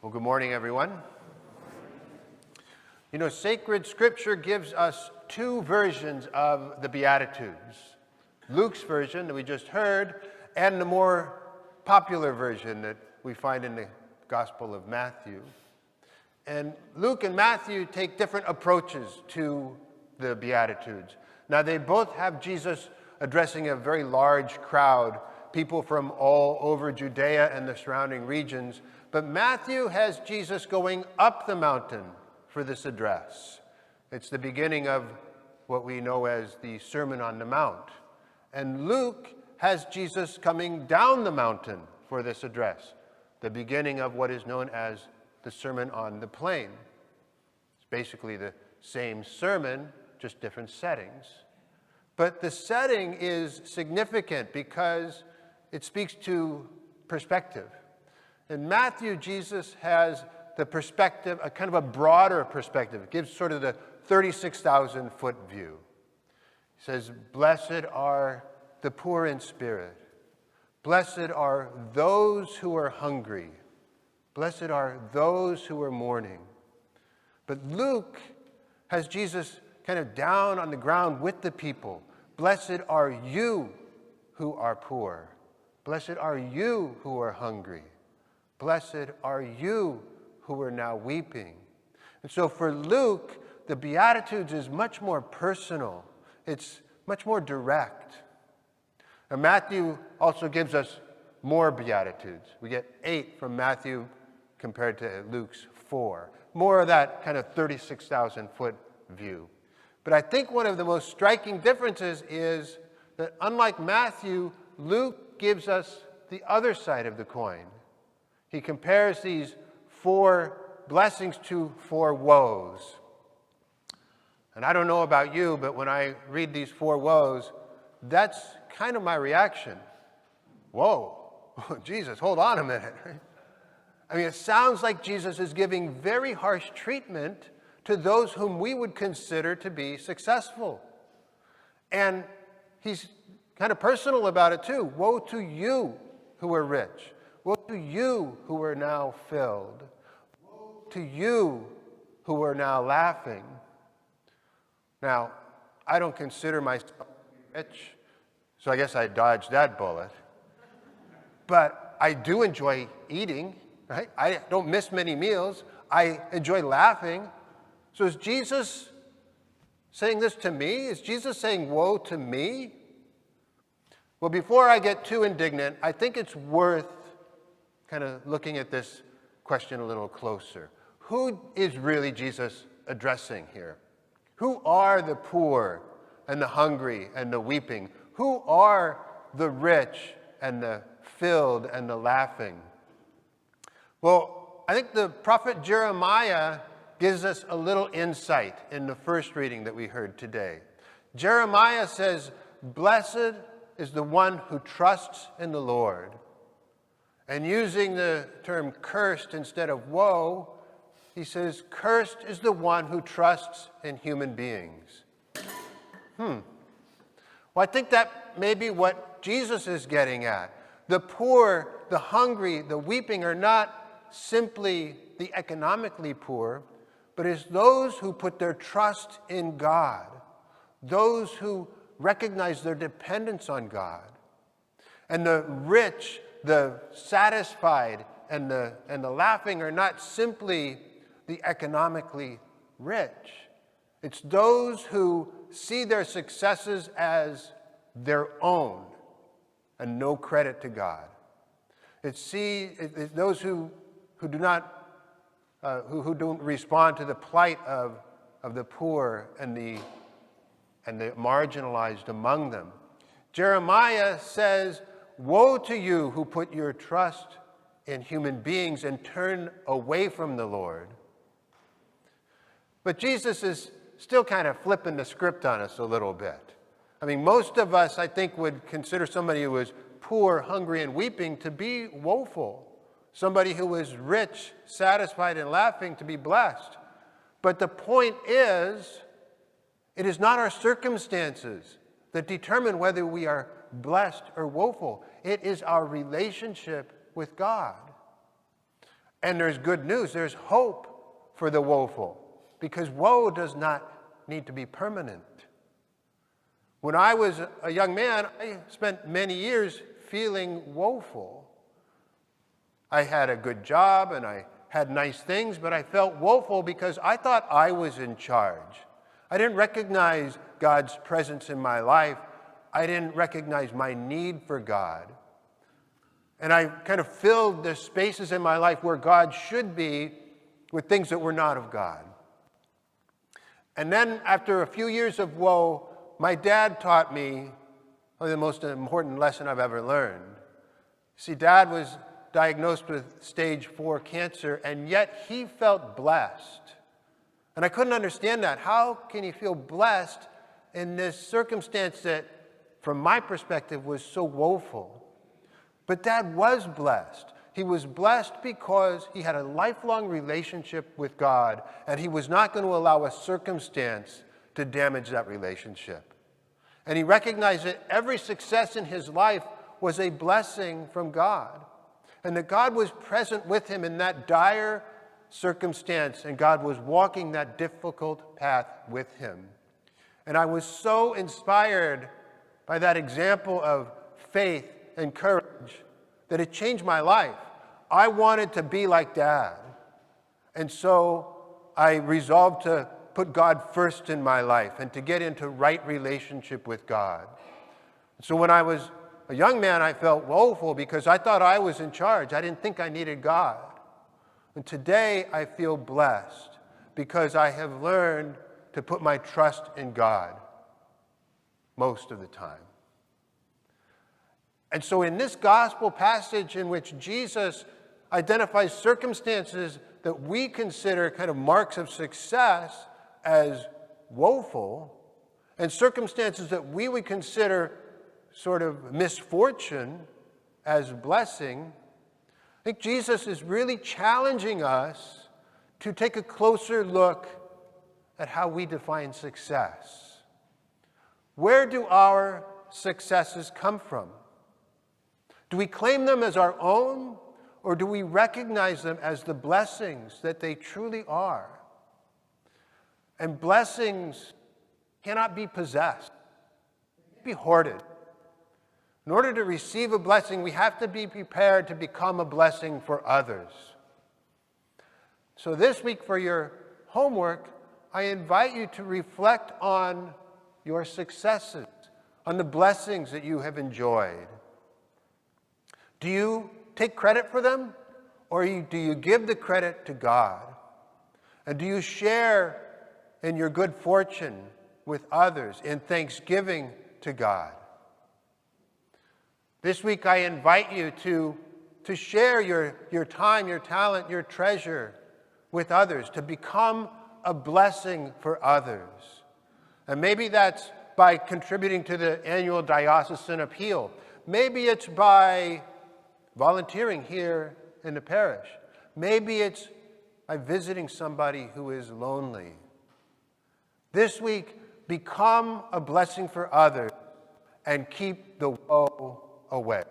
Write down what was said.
Well, good morning, everyone. You know, sacred scripture gives us two versions of the Beatitudes. Luke's version that we just heard, and the more popular version that we find in the Gospel of Matthew. And Luke and Matthew take different approaches to the Beatitudes. Now, they both have Jesus addressing a very large crowd, people from all over Judea and the surrounding regions. But Matthew has Jesus going up the mountain for this address. It's the beginning of what we know as the Sermon on the Mount. And Luke has Jesus coming down the mountain for this address, the beginning of what is known as the Sermon on the Plain. It's basically the same sermon, just different settings. But the setting is significant because it speaks to perspective. In Matthew, Jesus has the perspective, a kind of a broader perspective. It gives sort of the 36,000-foot view. He says, "Blessed are the poor in spirit. Blessed are those who are hungry. Blessed are those who are mourning." But Luke has Jesus kind of down on the ground with the people. "Blessed are you who are poor. Blessed are you who are hungry. Blessed are you who are now weeping." And so for Luke, the Beatitudes is much more personal. It's much more direct. And Matthew also gives us more Beatitudes. We get 8 from Matthew compared to Luke's 4. More of that kind of 36,000-foot view. But I think one of the most striking differences is that unlike Matthew, Luke gives us the other side of the coin. He compares these 4 blessings to 4 woes. And I don't know about you, but when I read these 4 woes, that's kind of my reaction. Whoa, Jesus, hold on a minute. I mean, it sounds like Jesus is giving very harsh treatment to those whom we would consider to be successful. And he's kind of personal about it too. Woe to you who are rich. Woe to you who are now filled. Woe to you who are now laughing. Now, I don't consider myself to be rich, so I guess I dodged that bullet. But I do enjoy eating, right? I don't miss many meals. I enjoy laughing. So is Jesus saying this to me? Is Jesus saying woe to me? Well, before I get too indignant, I think it's worth kind of looking at this question a little closer. Who is really Jesus addressing here? Who are the poor and the hungry and the weeping? Who are the rich and the filled and the laughing? Well, I think the prophet Jeremiah gives us a little insight in the first reading that we heard today. Jeremiah says, "Blessed is the one who trusts in the Lord." And using the term cursed instead of woe, he says, "Cursed is the one who trusts in human beings." Well, I think that may be what Jesus is getting at. The poor, the hungry, the weeping are not simply the economically poor, but it's those who put their trust in God, those who recognize their dependence on God. And the rich, the satisfied, and the laughing are not simply the economically rich. It's those who see their successes as their own and no credit to God. It's those who do not who don't respond to the plight of the poor and the marginalized among them. Jeremiah says, "Woe to you who put your trust in human beings and turn away from the Lord." But Jesus is still kind of flipping the script on us a little bit. I mean, most of us, I think, would consider somebody who is poor, hungry, and weeping to be woeful. Somebody who is rich, satisfied, and laughing to be blessed. But the point is, it is not our circumstances that determine whether we are blessed or woeful. It is our relationship with God. And there's good news. There's hope for the woeful, because woe does not need to be permanent. When I was a young man, I spent many years feeling woeful. I had a good job and I had nice things, but I felt woeful because I thought I was in charge. I didn't recognize God's presence in my life. I didn't recognize my need for God. And I kind of filled the spaces in my life where God should be with things that were not of God. And then after a few years of woe, my dad taught me the most important lesson I've ever learned. See, Dad was diagnosed with stage 4 cancer, and yet he felt blessed. And I couldn't understand that. How can he feel blessed in this circumstance that, from my perspective, was so woeful? But Dad was blessed. He was blessed because he had a lifelong relationship with God, and he was not going to allow a circumstance to damage that relationship. And he recognized that every success in his life was a blessing from God, and that God was present with him in that dire circumstance, and God was walking that difficult path with him. And I was so inspired by that example of faith and courage that it changed my life. I wanted to be like Dad. And so I resolved to put God first in my life and to get into right relationship with God. So when I was a young man, I felt woeful because I thought I was in charge. I didn't think I needed God. And today I feel blessed because I have learned to put my trust in God most of the time. And so in this gospel passage in which Jesus identifies circumstances that we consider kind of marks of success as woeful, and circumstances that we would consider sort of misfortune as blessing, I think Jesus is really challenging us to take a closer look at how we define success. Where do our successes come from? Do we claim them as our own, or do we recognize them as the blessings that they truly are? And blessings cannot be possessed, they can't be hoarded. In order to receive a blessing, we have to be prepared to become a blessing for others. So this week for your homework, I invite you to reflect on your successes, on the blessings that you have enjoyed. Do you take credit for them, or do you give the credit to God? And do you share in your good fortune with others in thanksgiving to God? This week I invite you to share your time, your talent, your treasure with others, to become a blessing for others. And maybe that's by contributing to the annual diocesan appeal. Maybe it's by volunteering here in the parish. Maybe it's by visiting somebody who is lonely. This week, become a blessing for others and keep the woe away.